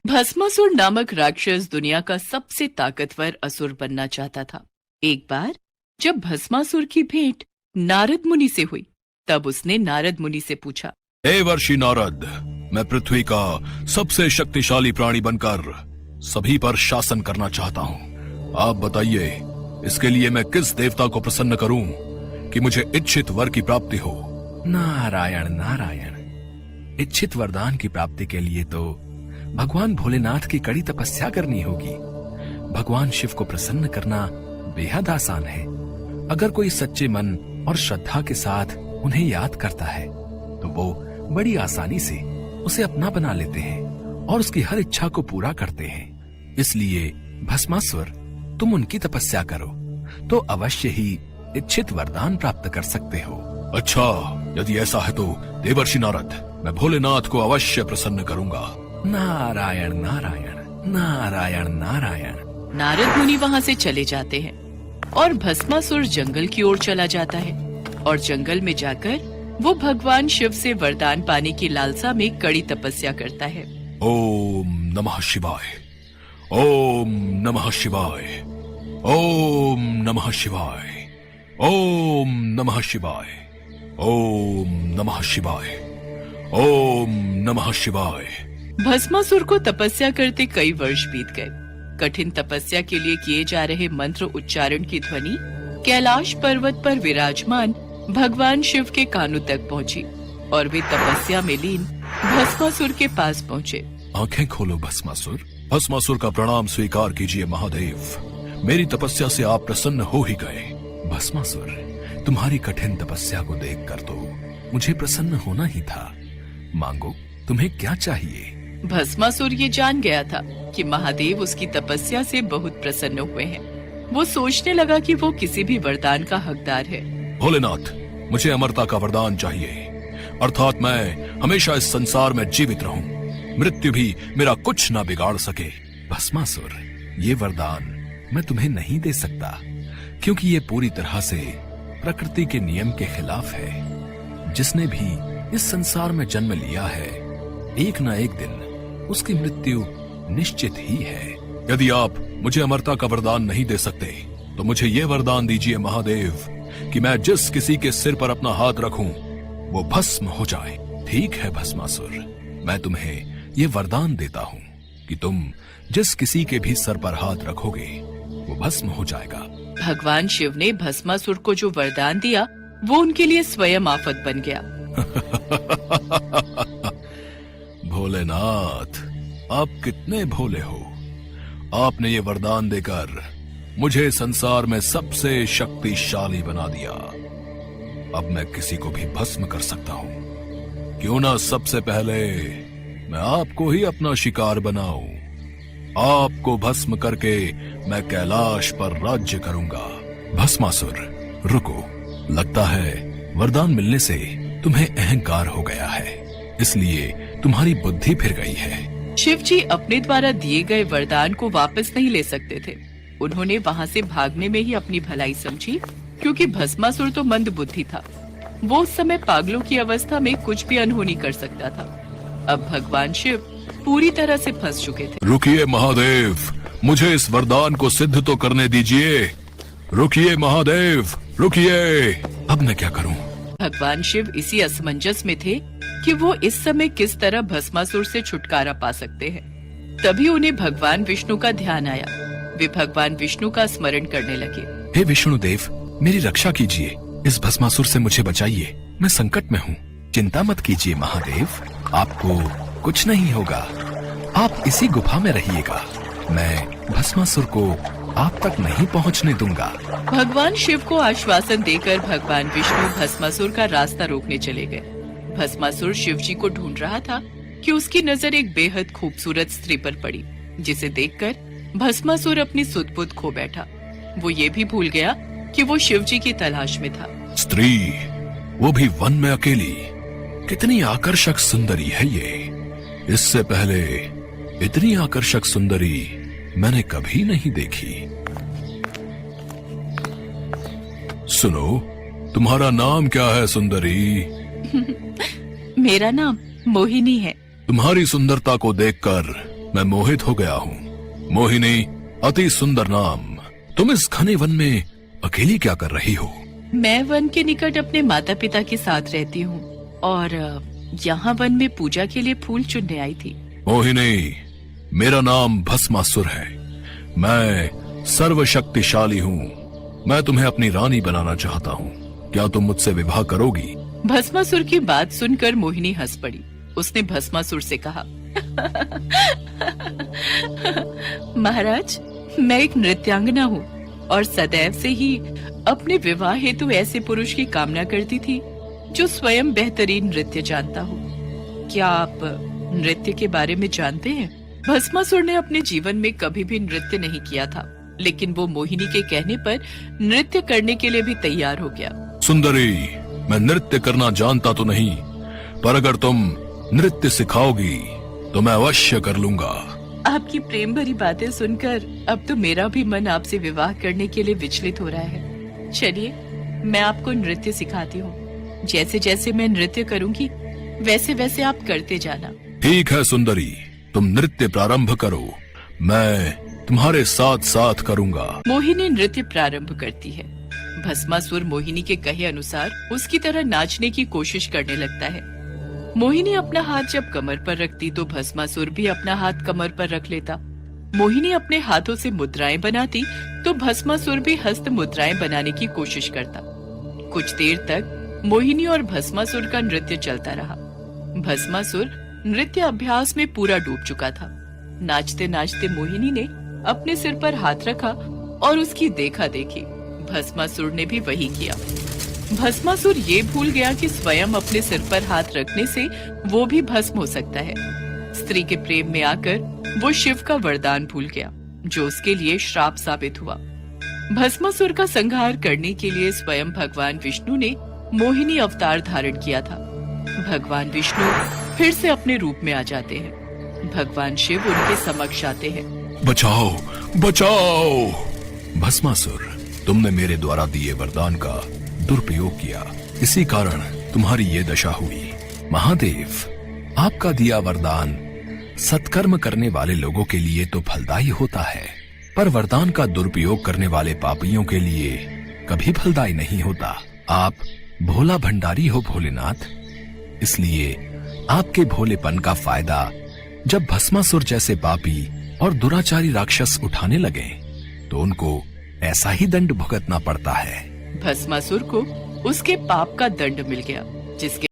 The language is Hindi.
भस्मासुर नामक राक्षस दुनिया का सबसे ताकतवर असुर बनना चाहता था। एक बार जब भस्मासुर की भेंट नारद मुनि से हुई, तब उसने नारद मुनि से पूछा, हे वर्षि नारद, मैं पृथ्वी का सबसे शक्तिशाली प्राणी बनकर सभी पर शासन करना चाहता हूँ। आप बताइए, इसके लिए मैं किस देवता को प्रसन्न करूं कि मुझे इच्छित वर की प्राप्ति हो? नारायण नारायण, इच्छित वरदान की प्राप्ति के लिए तो भगवान भोलेनाथ की कड़ी तपस्या करनी होगी। भगवान शिव को प्रसन्न करना बेहद आसान है। अगर कोई सच्चे मन और श्रद्धा के साथ उन्हें याद करता है तो वो बड़ी आसानी से उसे अपना बना लेते हैं और उसकी हर इच्छा को पूरा करते हैं। इसलिए भस्मासुर, तुम उनकी तपस्या करो तो अवश्य ही इच्छित वरदान प्राप्त कर सकते हो। अच्छा, यदि ऐसा है तो देवर्षि नारद, मैं भोलेनाथ को अवश्य प्रसन्न करूंगा। नारायण नारायण नारायण नारायण। नारद मुनि वहां से चले जाते हैं और भस्मासुर जंगल की ओर चला जाता है और जंगल में जाकर वो भगवान शिव से वरदान पाने की लालसा में कड़ी तपस्या करता है। ओम नमः शिवाय, ओम नमः शिवाय, ओम नमः शिवाय, ओम नमः शिवाय, ओम नमः शिवाय, ओम नमः शिवाय। भस्मासुर को तपस्या करते कई वर्ष बीत गए। कठिन तपस्या के लिए किए जा रहे मंत्र उच्चारण की ध्वनि कैलाश पर्वत पर विराजमान भगवान शिव के कानों तक पहुंची और वे तपस्या में लीन भस्मासुर के पास पहुंचे। आंखें खोलो भस्मासुर। भस्मासुर का प्रणाम स्वीकार कीजिए महादेव। मेरी तपस्या से आप प्रसन्न हो ही गए। भस्मासुर, तुम्हारी कठिन तपस्या को देखकर तो मुझे प्रसन्न होना ही था। मांगो, तुम्हें क्या चाहिए? भस्मासुर ये जान गया था कि महादेव उसकी तपस्या से बहुत प्रसन्न हुए हैं। वो सोचने लगा कि वो किसी भी वरदान का हकदार है। भोलेनाथ, मुझे अमरता का वरदान चाहिए, अर्थात मैं हमेशा इस संसार में जीवित रहूं, मृत्यु भी मेरा कुछ ना बिगाड़ सके। भस्मासुर, ये वरदान मैं तुम्हें नहीं दे सकता, क्योंकि ये पूरी तरह से प्रकृति के नियम के खिलाफ है। जिसने भी इस संसार में जन्म लिया है, एक ना एक दिन उसकी मृत्यु निश्चित ही है। यदि आप मुझे अमरता का वरदान नहीं दे सकते तो मुझे ये वरदान दीजिए महादेव कि मैं जिस किसी के सिर पर अपना हाथ रखूं वो भस्म हो जाए। ठीक है भस्मासुर, मैं तुम्हें ये वरदान देता हूँ कि तुम जिस किसी के भी सर पर हाथ रखोगे वो भस्म हो जाएगा। भगवान शिव ने भस्मासुर को जो वरदान दिया वो उनके लिए स्वयं आफत बन गया। भोलेनाथ, आप कितने भोले हो। आपने ये वरदान देकर मुझे संसार में सबसे शक्तिशाली बना दिया। अब मैं किसी को भी भस्म कर सकता हूँ। क्यों ना सबसे पहले मैं आपको ही अपना शिकार बनाऊं। आपको भस्म करके मैं कैलाश पर राज्य करूंगा। भस्मासुर, रुको। लगता है वरदान मिलने से तुम्हें अहंकार हो गया है, इसलिए तुम्हारी बुद्धि फिर गई है। शिव जी अपने द्वारा दिए गए वरदान को वापस नहीं ले सकते थे। उन्होंने वहाँ से भागने में ही अपनी भलाई समझी, क्योंकि भस्मासुर तो मंद बुद्धि था। वो उस समय पागलों की अवस्था में कुछ भी अनहोनी कर सकता था। अब भगवान शिव पूरी तरह से फंस चुके थे। रुकिए महादेव, मुझे इस वरदान को सिद्ध तो करने दीजिए। रुकिए महादेव, रुकिए। अब मैं क्या करूं? भगवान शिव इसी असमंजस में थे कि वो इस समय किस तरह भस्मासुर से छुटकारा पा सकते हैं। तभी उन्हें भगवान विष्णु का ध्यान आया। वे भगवान विष्णु का स्मरण करने लगे। हे विष्णुदेव, मेरी रक्षा कीजिए। इस भस्मासुर से मुझे बचाइए। मैं संकट में हूँ। चिंता मत कीजिए महादेव, आपको कुछ नहीं होगा। आप इसी गुफा में रहिएगा। मैं भस्मासुर को आप तक नहीं पहुंचने दूंगा। भगवान शिव को आश्वासन देकर भगवान विष्णु भस्मासुर का रास्ता रोकने चले गए। भस्मासुर शिव जी को ढूंढ रहा था कि उसकी नजर एक बेहद खूबसूरत स्त्री पर पड़ी, जिसे देखकर भस्मासुर अपनी सुध-बुध खो बैठा। वो ये भी भूल गया कि वो शिव जी की तलाश में था। स्त्री, वो भी वन में अकेली, कितनी आकर्षक सुंदरी है ये। इससे पहले इतनी आकर्षक सुंदरी मैंने कभी नहीं देखी। सुनो, तुम्हारा नाम क्या है सुंदरी? मेरा नाम मोहिनी है। तुम्हारी सुंदरता को देखकर मैं मोहित हो गया हूँ। मोहिनी, अति सुंदर नाम। तुम इस घने वन में अकेली क्या कर रही हो? मैं वन के निकट अपने माता पिता के साथ रहती हूँ और यहाँ वन में पूजा के लिए फूल चुनने आई थी। मोहिनी, मेरा नाम भस्मासुर है। मैं सर्वशक्तिशाली हूँ। मैं तुम्हें अपनी रानी बनाना चाहता हूँ। क्या तुम मुझसे विवाह करोगी? भस्मासुर की बात सुनकर मोहिनी हंस पड़ी। उसने भस्मासुर से कहा, महाराज, मैं एक नृत्यांगना हूँ और सदैव से ही अपने विवाह हेतु ऐसे पुरुष की कामना करती थी जो स्वयं बेहतरीन नृत्य जानता हो। क्या आप नृत्य के बारे में जानते हैं? भस्मासुर ने अपने जीवन में कभी भी नृत्य नहीं किया था, लेकिन वो मोहिनी के कहने पर नृत्य करने के लिए भी तैयार हो गया। सुंदरी, मैं नृत्य करना जानता तो नहीं, पर अगर तुम नृत्य सिखाओगी तो मैं अवश्य कर लूंगा। आपकी प्रेम भरी बातें सुनकर अब तो मेरा भी मन आपसे विवाह करने के लिए विचलित हो रहा है। चलिए, मैं आपको नृत्य सिखाती हूँ। जैसे जैसे मैं नृत्य करूंगी वैसे वैसे आप करते जाना। ठीक है सुंदरी, तुम नृत्य प्रारंभ करो, मैं तुम्हारे साथ साथ करूंगा। मोहिनी नृत्य प्रारंभ करती है। भस्मासुर मोहिनी के कहे अनुसार उसकी तरह नाचने की कोशिश करने लगता है। मोहिनी अपना हाथ जब कमर पर रखती तो भस्मासुर भी अपना हाथ कमर पर रख लेता। मोहिनी अपने हाथों से मुद्राएं बनाती तो भस्मासुर भी हस्त मुद्राएं बनाने की कोशिश करता। कुछ देर तक मोहिनी और भस्मासुर का नृत्य चलता रहा। भस्मासुर नृत्य अभ्यास में पूरा डूब चुका था। नाचते नाचते मोहिनी ने अपने सिर पर हाथ रखा और उसकी देखा देखी भस्मासुर ने भी वही किया। भस्मासुर ये भूल गया कि स्वयं अपने सिर पर हाथ रखने से वो भी भस्म हो सकता है। स्त्री के प्रेम में आकर वो शिव का वरदान भूल गया, जो उसके लिए श्राप साबित हुआ। भस्मासुर का संहार करने के लिए स्वयं भगवान विष्णु ने मोहिनी अवतार धारण किया था। भगवान विष्णु फिर से अपने रूप में आ जाते हैं। भगवान शिव उनके समक्ष आते हैं। बचाओ, बचाओ! भस्मासुर, तुमने मेरे द्वारा दिए वरदान का दुरुपयोग किया, इसी कारण तुम्हारी ये दशा हुई। महादेव, आपका दिया वरदान सत्कर्म करने वाले लोगों के लिए तो फलदायी होता है, पर वरदान का दुरुपयोग करने वाले पापियों के लिए कभी फलदायी नहीं होता। आप भोला भंडारी हो भोलेनाथ, इसलिए आपके भोलेपन का फायदा जब भस्मासुर जैसे पापी और दुराचारी राक्षस उठाने लगे तो उनको ऐसा ही दंड भुगतना पड़ता है। भस्मासुर को उसके पाप का दंड मिल गया, जिसके